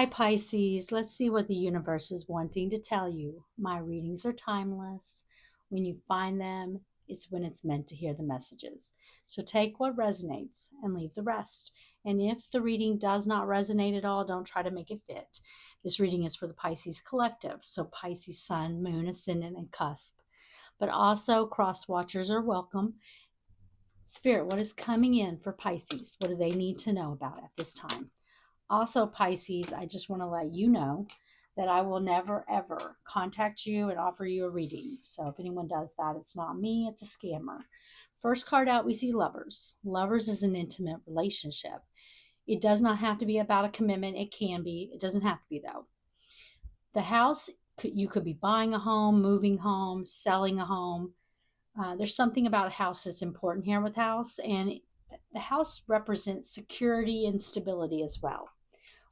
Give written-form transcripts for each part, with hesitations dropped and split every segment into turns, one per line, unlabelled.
Hi, Pisces. Let's see what the universe is wanting to tell you. My readings are timeless. When you find them, it's when it's meant to hear the messages. So take what resonates and leave the rest. And if the reading does not resonate at all, don't try to make it fit. This reading is for the Pisces collective, so Pisces Sun, Moon, Ascendant, and Cusp. But also, cross watchers are welcome. Spirit, what is coming in for Pisces? What do they need to know about at this time? Also, Pisces, I just want to let you know that I will never ever contact you and offer you a reading. So if anyone does that, it's not me, it's a scammer. First card out, we see lovers. Lovers is an intimate relationship. It does not have to be about a commitment. It can be. It doesn't have to be, though. The house, you could be buying a home, moving home, selling a home. There's something about a house that's important here with house, and the house represents security and stability as well.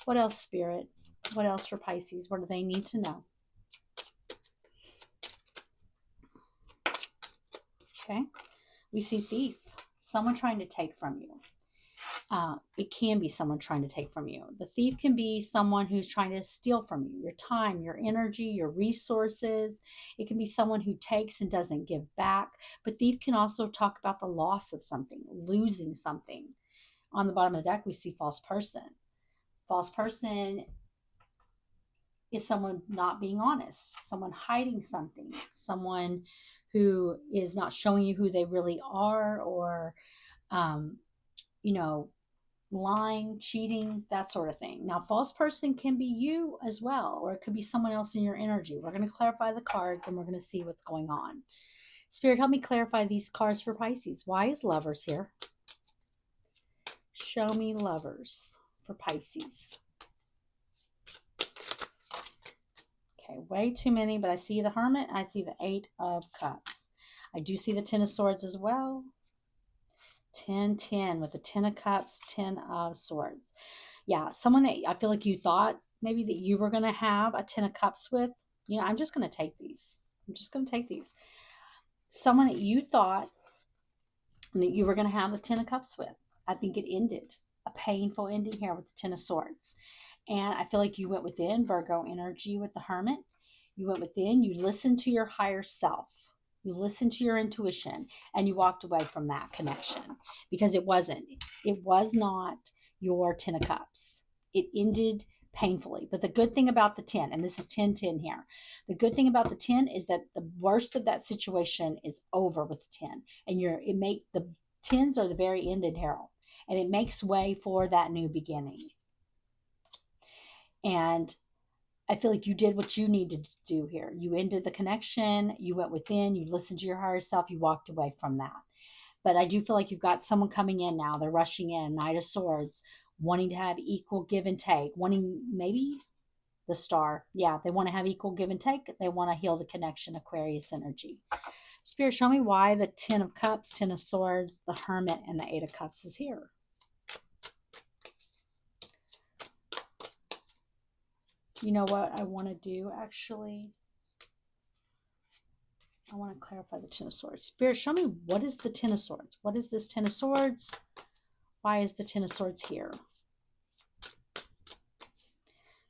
What else, Spirit? What else for Pisces? What do they need to know? Okay. We see thief, someone trying to take from you. It can be someone trying to take from you. The thief can be someone who's trying to steal from you your time, your energy, your resources. It can be someone who takes and doesn't give back. But thief can also talk about the loss of something, losing something. On the bottom of the deck, we see false person. False person is someone not being honest, someone hiding something, someone who is not showing you who they really are, or, um, you know, lying, cheating, that sort of thing. Now, false person can be you as well, or it could be someone else in your energy. We're going to clarify the cards and we're going to see what's going on. Spirit, help me clarify these cards for Pisces. Why is lovers here? Show me lovers for Pisces. Okay, way too many, but I see the Hermit. I see the Eight of Cups. I do see the Ten of Swords as well. 10, 10 with the Ten of Cups, 10 of Swords. Yeah, someone that I feel like you thought maybe that you were going to have a Ten of Cups with. You know, I'm just going to take these. I'm just going to take these. Someone that you thought that you were going to have the Ten of Cups with. I think it ended. A painful ending here with the Ten of Swords. And I feel like you went within, Virgo energy with the Hermit. You went within, you listened to your higher self. You listened to your intuition and you walked away from that connection because it was not your 10 of cups. It ended painfully. But the good thing about the 10, and this is 10, 10 here, the good thing about the 10 is that the worst of that situation is over with the 10. And the 10s are the very ended, Harold. And it makes way for that new beginning. And I feel like you did what you needed to do here. You ended the connection, you went within, you listened to your higher self, you walked away from that. But I do feel like you've got someone coming in now. They're rushing in, Knight of Swords, wanting to have equal give and take, wanting maybe the Star. Yeah, they want to have equal give and take. They want to heal the connection, Aquarius energy. Spirit, show me why the 10 of Cups, 10 of Swords, the Hermit, and the 8 of Cups is here. You know what I want to do, actually? I want to clarify the Ten of Swords. Spirit, show me what is the Ten of Swords? What is this Ten of Swords? Why is the Ten of Swords here?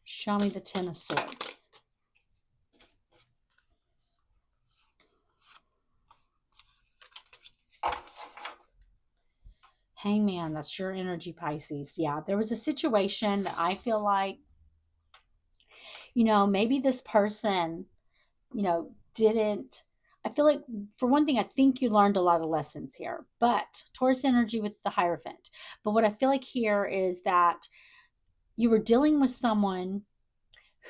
Show me the Ten of Swords. Hangman, that's your energy, Pisces. Yeah, there was a situation that I feel like, maybe this person, didn't. I feel like, for one thing, I think you learned a lot of lessons here, but Taurus energy with the Hierophant. But what I feel like here is that you were dealing with someone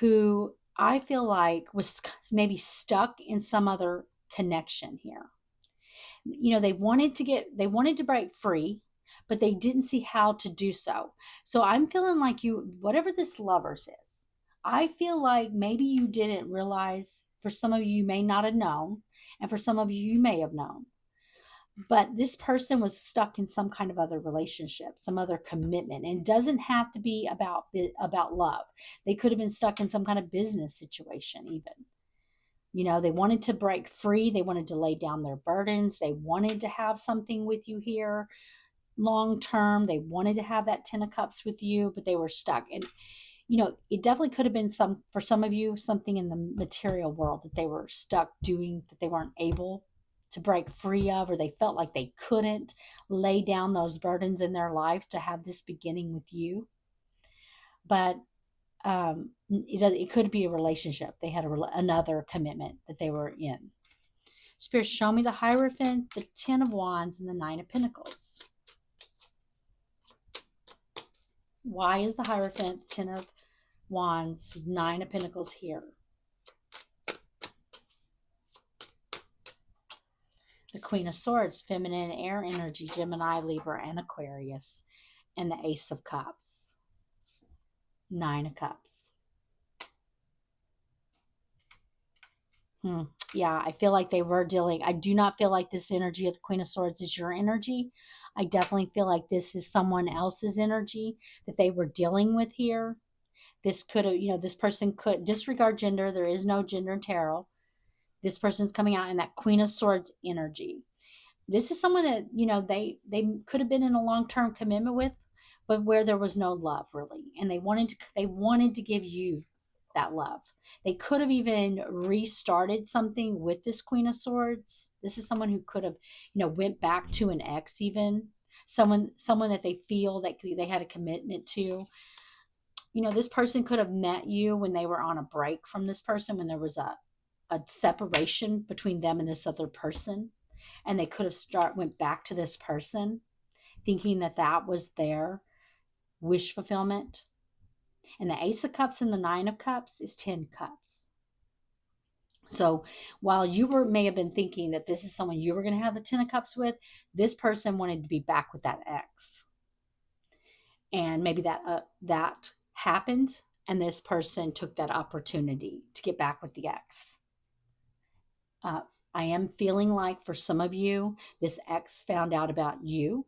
who I feel like was maybe stuck in some other connection here. They wanted to break free, but they didn't see how to do so. So I'm feeling like whatever this lovers is, I feel like maybe you didn't realize. For some of you may not have known, and for some of you may have known. But this person was stuck in some kind of other relationship, some other commitment. And it doesn't have to be about love. They could have been stuck in some kind of business situation even. They wanted to break free. They wanted to lay down their burdens. They wanted to have something with you here long term. They wanted to have that 10 of cups with you, but they were stuck. And it definitely could have been for some of you, something in the material world that they were stuck doing that they weren't able to break free of, or they felt like they couldn't lay down those burdens in their life to have this beginning with you. But it could be a relationship. They had another commitment that they were in. Spirit, show me the Hierophant, the Ten of Wands, and the Nine of Pentacles. Why is the Hierophant, Ten of Wands, Nine of Pentacles here? The Queen of Swords, feminine air energy, Gemini, Libra, and Aquarius. And the Ace of Cups. Nine of Cups. Yeah, I feel like they were dealing. I do not feel like this energy of the Queen of Swords is your energy. I definitely feel like this is someone else's energy that they were dealing with here. This could have, this person could disregard gender. There is no gender in tarot. This person's coming out in that Queen of Swords energy. This is someone that, they could have been in a long-term commitment with, but where there was no love really. And they wanted to give you that love. They could have even restarted something with this Queen of Swords. This is someone who could have, went back to an ex even. Someone that they feel that they had a commitment to. This person could have met you when they were on a break from this person, when there was a separation between them and this other person. And they could have went back to this person thinking that was their wish fulfillment. And the Ace of Cups and the Nine of Cups is 10 cups. So while you may have been thinking that this is someone you were going to have the 10 of Cups with, this person wanted to be back with that ex. And maybe that happened, and this person took that opportunity to get back with the ex. I am feeling like for some of you, this ex found out about you,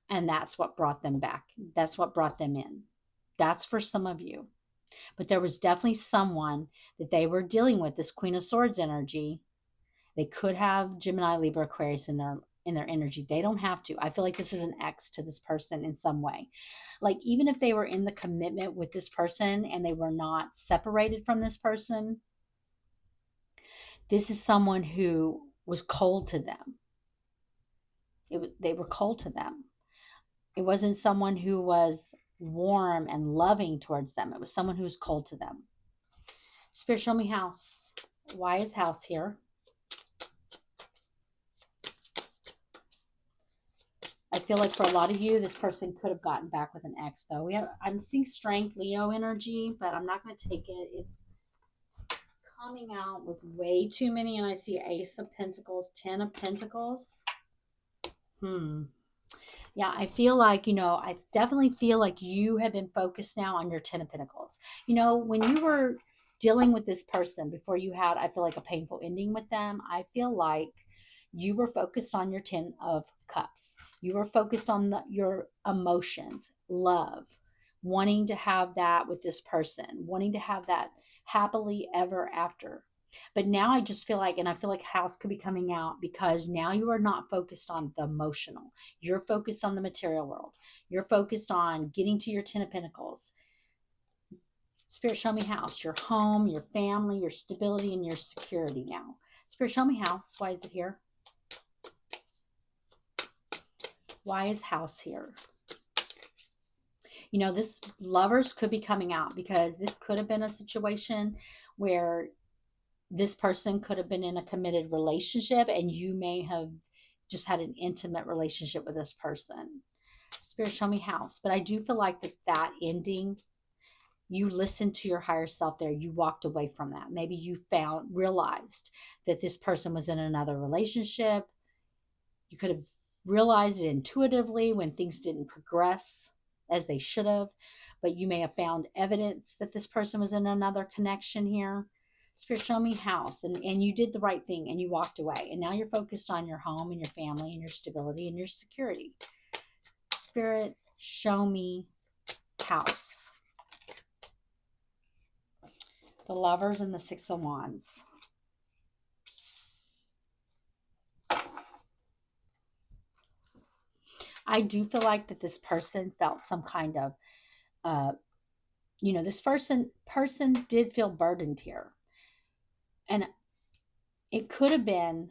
and that's what brought them back. That's what brought them in. That's for some of you. But there was definitely someone that they were dealing with, this Queen of Swords energy. They could have Gemini, Libra, Aquarius in their energy. They don't have to. I feel like this is an ex to this person in some way. Like even if they were in the commitment with this person and they were not separated from this person, this is someone who was cold to them. They were cold to them. It wasn't someone who was warm and loving towards them. It was someone who was cold to them. Spirit, show me house. Why is house here? I feel like for a lot of you, this person could have gotten back with an ex, though. I'm seeing strength, Leo energy, but I'm not going to take it. It's coming out with way too many, and I see Ace of Pentacles, 10 of Pentacles. Yeah, I feel like, I definitely feel like you have been focused now on your 10 of Pentacles. When you were dealing with this person before you had, I feel like, a painful ending with them, I feel like you were focused on your 10 of Cups. You were focused on your emotions, love, wanting to have that with this person, wanting to have that happily ever after. But now I just feel like, and I feel like house could be coming out because now you are not focused on the emotional. You're focused on the material world. You're focused on getting to your 10 of Pentacles. Spirit, show me house, your home, your family, your stability, and your security now. Spirit, show me house. Why is it here? Why is house here? This lovers could be coming out because this could have been a situation where this person could have been in a committed relationship and you may have just had an intimate relationship with this person. Spirit, show me house. But I do feel like that ending, you listened to your higher self there. You walked away from that. Maybe you realized that this person was in another relationship. You could have realized it intuitively when things didn't progress as they should have, but you may have found evidence that this person was in another connection here. Spirit, show me house. And you did the right thing and you walked away. And now you're focused on your home and your family and your stability and your security. Spirit, show me house. The Lovers and the Six of Wands. I do feel like that this person felt some kind of This person did feel burdened here. And it could have been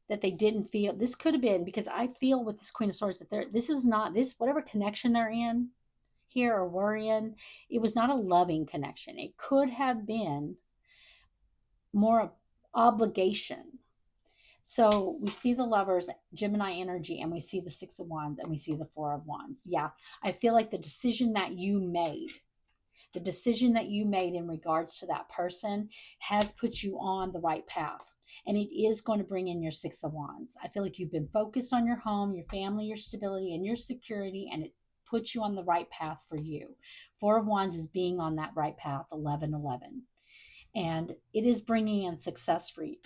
that they didn't feel, this could have been because I feel with this Queen of Swords that this is not, this, whatever connection they're in here or were in, it was not a loving connection. It could have been more obligation. So we see the Lovers, Gemini energy, and we see the Six of Wands, and we see the Four of Wands. Yeah, I feel like the decision that you made in regards to that person has put you on the right path. And it is going to bring in your Six of Wands. I feel like you've been focused on your home, your family, your stability, and your security, and it puts you on the right path for you. Four of Wands is being on that right path, 1111. And it is bringing in success for you.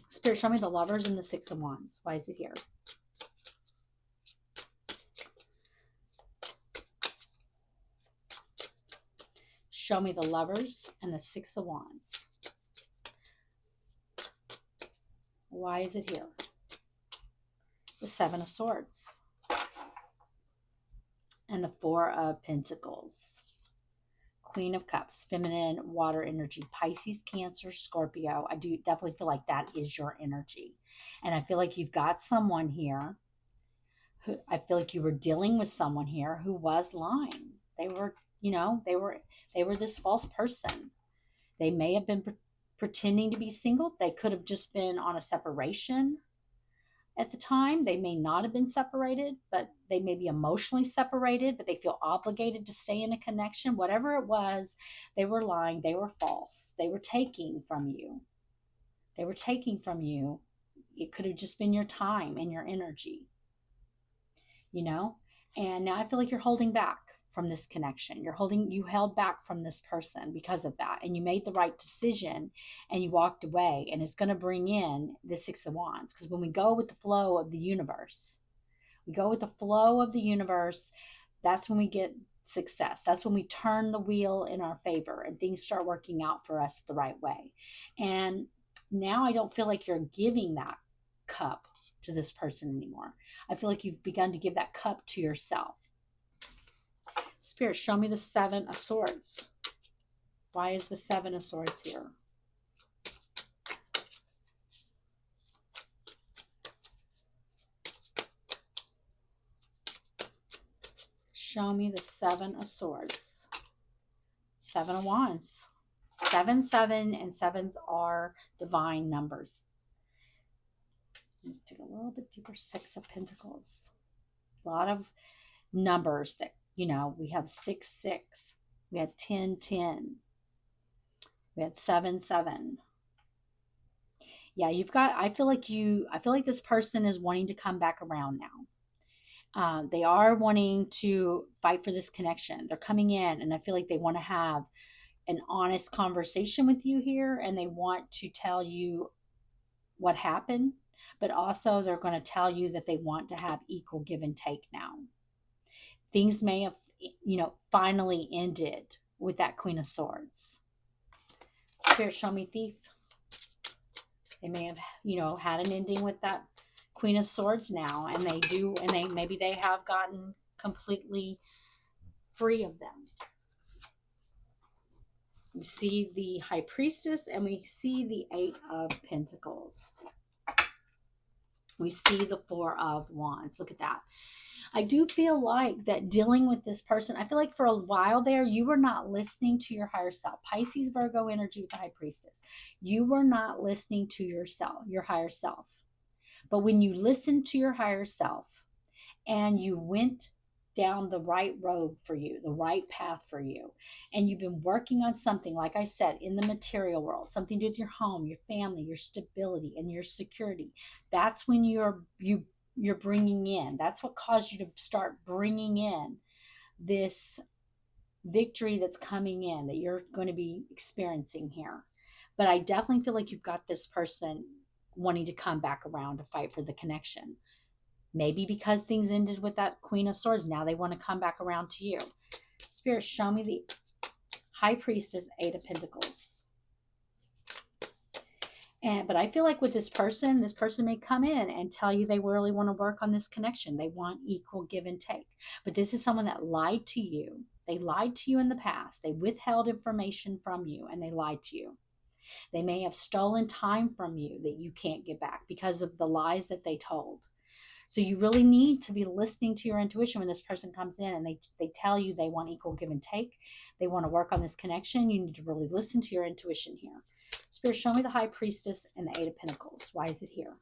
Spirit, show me the Lovers and the Six of Wands. Why is it here? Show me the Lovers and the Six of Wands. Why is it here? The Seven of Swords and the Four of Pentacles. Queen of Cups, feminine, water energy, Pisces, Cancer, Scorpio. I do definitely feel like that is your energy. And I feel like you've got someone here who, I feel like you were dealing with someone here who was lying. They were, they were this false person. They may have been pretending to be single. They could have just been on a separation at the time. They may not have been separated, but they may be emotionally separated, but they feel obligated to stay in a connection. Whatever it was, they were lying. They were false. They were taking from you. It could have just been your time and your energy, and now I feel like you're holding back from this connection. You held back from this person because of that, and you made the right decision and you walked away, and it's going to bring in the Six of Wands. Because when we go with the flow of the universe, that's when we get success. That's when we turn the wheel in our favor and things start working out for us the right way. And now I don't feel like you're giving that cup to this person anymore. I feel like you've begun to give that cup to yourself. Spirit, show me the Seven of Swords. Why is the Seven of Swords here? Show me the Seven of Swords. Seven of Wands. 7, 7, and 7s are divine numbers. Let's take a little bit deeper. Six of Pentacles. A lot of numbers that, we have 6, 6. We had 10, 10. We had 7, 7. Yeah, I feel like this person is wanting to come back around now. They are wanting to fight for this connection. They're coming in, and I feel like they want to have an honest conversation with you here, and they want to tell you what happened, but also they're going to tell you that they want to have equal give and take now. Things may have, finally ended with that Queen of Swords. Spirit, show me Thief. They may have, had an ending with that Queen of Swords now, and maybe they have gotten completely free of them. We see the High Priestess, and we see the Eight of Pentacles. We see the Four of Wands. Look at that. I do feel like that dealing with this person, I feel like for a while there, you were not listening to your higher self. Pisces, Virgo energy with the High Priestess. You were not listening to yourself, your higher self. But when you listened to your higher self and you went down the right road for you, the right path for you, and you've been working on something, like I said, in the material world, something to do with your home, your family, your stability, and your security, that's when you're bringing in, that's what caused you to start bringing in this victory that's coming in, that you're going to be experiencing here. But I definitely feel like you've got this person wanting to come back around to fight for the connection. Maybe because things ended with that Queen of Swords, now they want to come back around to you. Spirit, show me the High Priestess, Eight of Pentacles. But I feel like with this person may come in and tell you they really want to work on this connection. They want equal give and take. But this is someone that lied to you. They lied to you in the past. They withheld information from you and they lied to you. They may have stolen time from you that you can't get back because of the lies that they told. So you really need to be listening to your intuition when this person comes in and they tell you they want equal give and take. They want to work on this connection. You need to really listen to your intuition here. Spirit, show me the High Priestess and the Eight of Pentacles. Why is it here?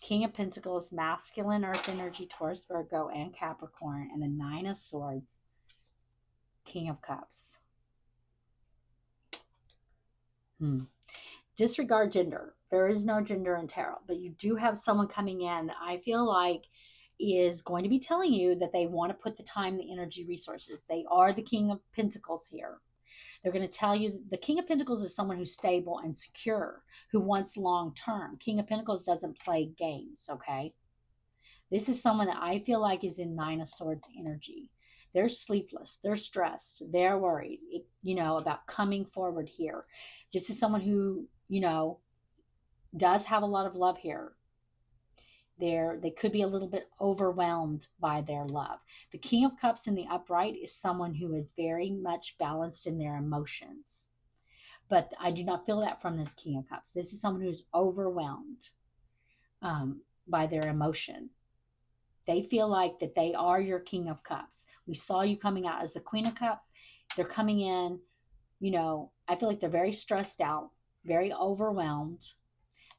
King of Pentacles, masculine earth energy, Taurus, Virgo, and Capricorn, and the Nine of Swords, King of Cups. Disregard gender. There is no gender in tarot, but you do have someone coming in that I feel like is going to be telling you that they want to put the time, the energy, resources. They are the King of Pentacles here. They're going to tell you the King of Pentacles is someone who's stable and secure, who wants long term. King of Pentacles doesn't play games, okay? This is someone that I feel like is in Nine of Swords energy. They're sleepless. They're stressed. They're worried, about coming forward here. This is someone who, does have a lot of love here. They could be a little bit overwhelmed by their love. The King of Cups in the upright is someone who is very much balanced in their emotions. But I do not feel that from this King of Cups. This is someone who's overwhelmed by their emotion. They feel like that they are your King of Cups. We saw you coming out as the Queen of Cups. They're coming in, I feel like they're very stressed out, very overwhelmed,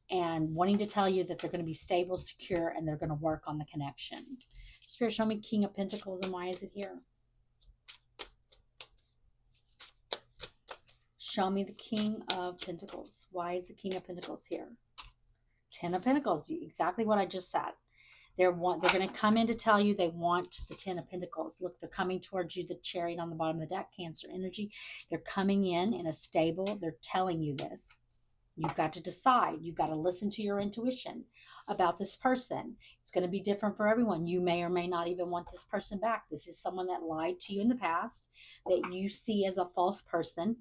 and wanting to tell you that they're going to be stable, secure, and they're going to work on the connection. Spirit, show me King of Pentacles, and why is it here? Show me the King of Pentacles. Why is the King of Pentacles here? Ten of Pentacles, exactly what I just said. They're going to come in to tell you they want the Ten of Pentacles. Look, they're coming towards you, the Chariot on the bottom of the deck, Cancer energy. They're coming in a stable, they're telling you this. You've got to decide. You've got to listen to your intuition about this person. It's going to be different for everyone. You may or may not even want this person back. This is someone that lied to you in the past, that you see as a false person.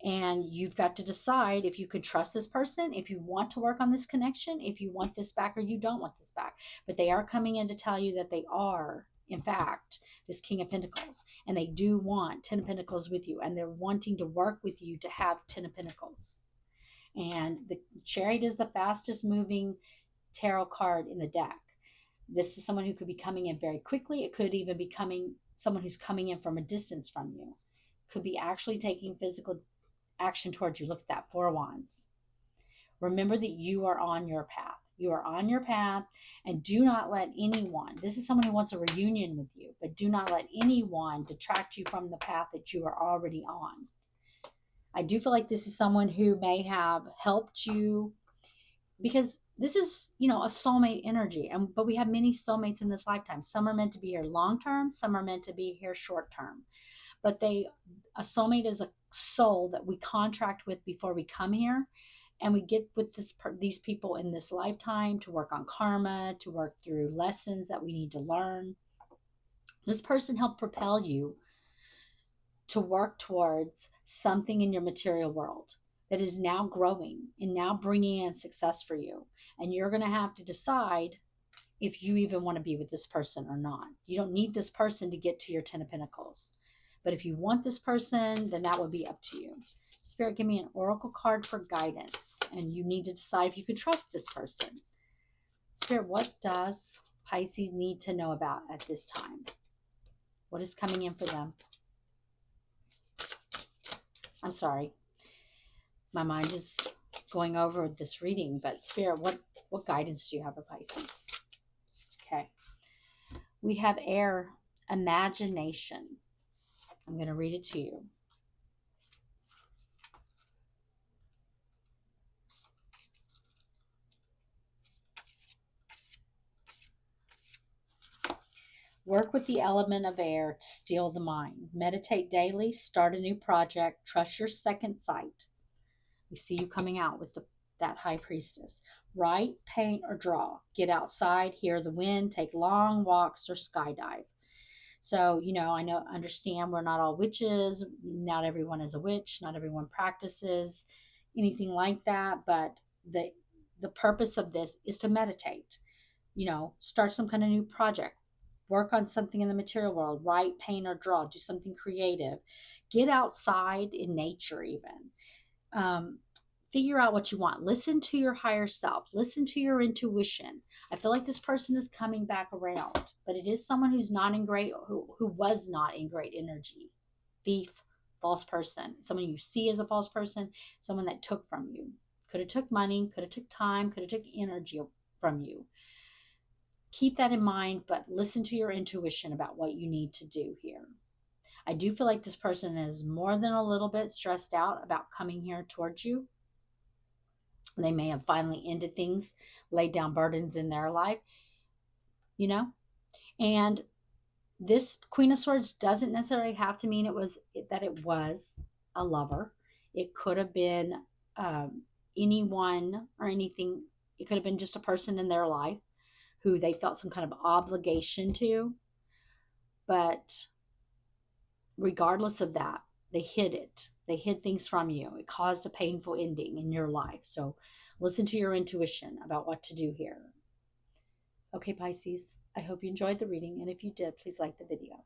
And you've got to decide if you could trust this person, if you want to work on this connection, if you want this back or you don't want this back. But they are coming in to tell you that they are, in fact, this King of Pentacles. And they do want Ten of Pentacles with you. And they're wanting to work with you to have Ten of Pentacles. And the Chariot is the fastest moving tarot card in the deck. This is someone who could be coming in very quickly. It could even be someone who's coming in from a distance from you. Could be actually taking physical action towards you. Look at that, Four of Wands. Remember that you are on your path. You are on your path, and do not let anyone, this is someone who wants a reunion with you, but do not let anyone detract you from the path that you are already on. I do feel like this is someone who may have helped you, because this is, a soulmate energy. But we have many soulmates in this lifetime. Some are meant to be here long term, some are meant to be here short term. But a soulmate is a soul that we contract with before we come here, and we get with these people in this lifetime to work on karma, to work through lessons that we need to learn. This person helped propel you to work towards something in your material world that is now growing and now bringing in success for you. And you're going to have to decide if you even want to be with this person or not. You don't need this person to get to your Ten of Pentacles. But if you want this person, then that would be up to you. Spirit, give me an oracle card for guidance. And you need to decide if you could trust this person. Spirit, what does Pisces need to know about at this time? What is coming in for them? I'm sorry. My mind is going over this reading. But Spirit, what guidance do you have for Pisces? Okay. We have air, imagination. I'm going to read it to you. Work with the element of air to steal the mind. Meditate daily. Start a new project. Trust your second sight. We see you coming out with that High Priestess. Write, paint, or draw. Get outside. Hear the wind. Take long walks or skydive. So, understand we're not all witches. Not everyone is a witch. Not everyone practices anything like that. But the purpose of this is to meditate, start some kind of new project, work on something in the material world, write, paint, or draw, do something creative, get outside in nature, even. Um, Figure out what you want. Listen to your higher self, listen to your intuition. I feel like this person is coming back around, but it is someone who's not in great, who was not in great energy. Thief, false person, someone you see as a false person, someone that took from you. Could have took money, could have took time, could have took energy from you. Keep that in mind, but listen to your intuition about what you need to do here. I do feel like this person is more than a little bit stressed out about coming here towards you. They may have finally ended things, laid down burdens in their life, you know? And this Queen of Swords doesn't necessarily have to mean that it was a lover. It could have been anyone or anything. It could have been just a person in their life who they felt some kind of obligation to. But regardless of that, they hid it. They hid things from you. It caused a painful ending in your life. So listen to your intuition about what to do here. Okay, Pisces, I hope you enjoyed the reading. And if you did, please like the video.